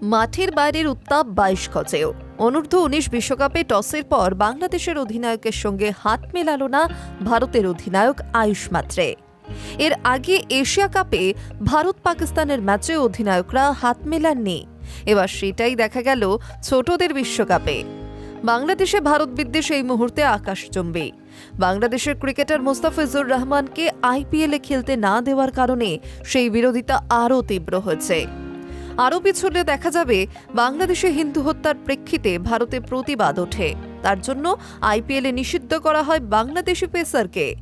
মাঠের বাইরের উত্তাপ 22 গজেও। অনূর্ধ্ব-19 বিশ্বকাপে টসের পর বাংলাদেশের অধিনায়কের সঙ্গে হাত মেলালো না ভারতের অধিনায়ক আয়ুষ মাত্রে। এর আগে এশিয়া কাপে ভারত পাকিস্তানের ম্যাচে অধিনায়করা হাত মেলাননি। এবার সেটাই দেখা গেল ছোটদের বিশ্বকাপে। বাংলাদেশে ভারত বিদ্বেষ এই মুহূর্তে আকাশচুম্বী। বাংলাদেশের ক্রিকেটার মোস্তাফিজুর রহমানকে আইপিএলে খেলতে না দেওয়ার কারণে সেই বিরোধিতা আরও তীব্র হয়েছে। আরও পিছনে দেখা যাবে বাংলাদেশে হিন্দু হত্যার প্রেক্ষিতে ভারতে প্রতিবাদ ওঠে, তার জন্য আইপিএলে নিষিদ্ধ করা হয় বাংলাদেশি পেসারকে।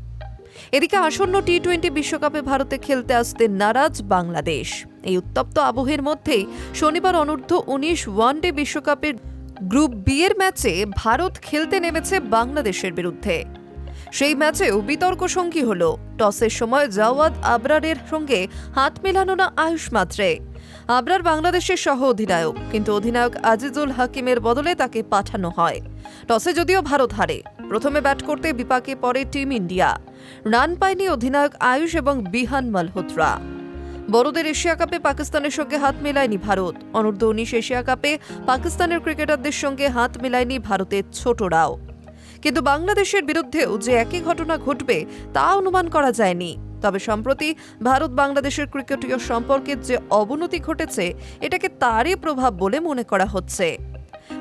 এদিকে আসন্ন টি-20 বিশ্বকাপে ভারতে খেলতে আসতে নারাজ বাংলাদেশ। এই উত্তপ্ত আবহের মধ্যেই শনিবার অনূর্ধ্ব-19 ওয়ানডে বিশ্বকাপের গ্রুপ বি এর ম্যাচে ভারত খেলতে নেমেছে বাংলাদেশের বিরুদ্ধে। সেই ম্যাচেও বিতর্ক সঙ্গী হল টসের সময় জাওয়াদ আবরারের সঙ্গে হাত মেলানো না আয়ুষ মাত্রে। আবরার বাংলাদেশের সহ অধিনায়ক, কিন্তু অধিনায়ক আজিজুল হাকিমের বদলে তাকে পাঠানো হয়। টসে যদিও ভারত হারে, প্রথমে ব্যাট করতে বিপাকে পড়ে টিম ইন্ডিয়া। রান পায়নি অধিনায়ক আয়ুষ এবং বিহান মালহোত্রা। বড়দের এশিয়া কাপে পাকিস্তানের সঙ্গে হাত মেলায়নি ভারত। অনূর্ধ্ব-19 এশিয়া কাপে পাকিস্তানের ক্রিকেটারদের সঙ্গে হাত মেলায়নি ভারতের ছোটরাও। কিন্তু বাংলাদেশের বিরুদ্ধেও যে একই ঘটনা ঘটবে তা অনুমান করা যায়নি। তবে সম্প্রতি ভারত বাংলাদেশের ক্রিকেটীয় সম্পর্কের যে অবনতি ঘটেছে, এটাকে তারই প্রভাব বলে মনে করা হচ্ছে।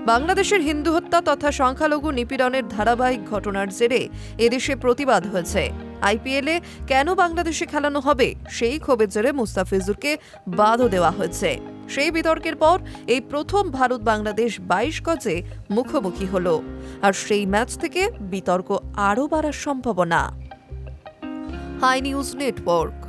বাংলাদেশের হিন্দু হত্যা তথা সংখ্যালঘু নিপীড়নের ধারাবাহিক ঘটনার জেরে এদেশে প্রতিবাদ হয়েছে। আইপিএলে কেন বাংলাদেশে খেলানো হবে সেই ক্ষোভের জেরে মুস্তাফিজুরকে বাদও দেওয়া হয়েছে। সেই বিতর্কের পর এই প্রথম ভারত বাংলাদেশ 22 গজে মুখোমুখি হলো, আর সেই ম্যাচ থেকে বিতর্ক আরও বাড়ার সম্ভাবনা। Hi news network.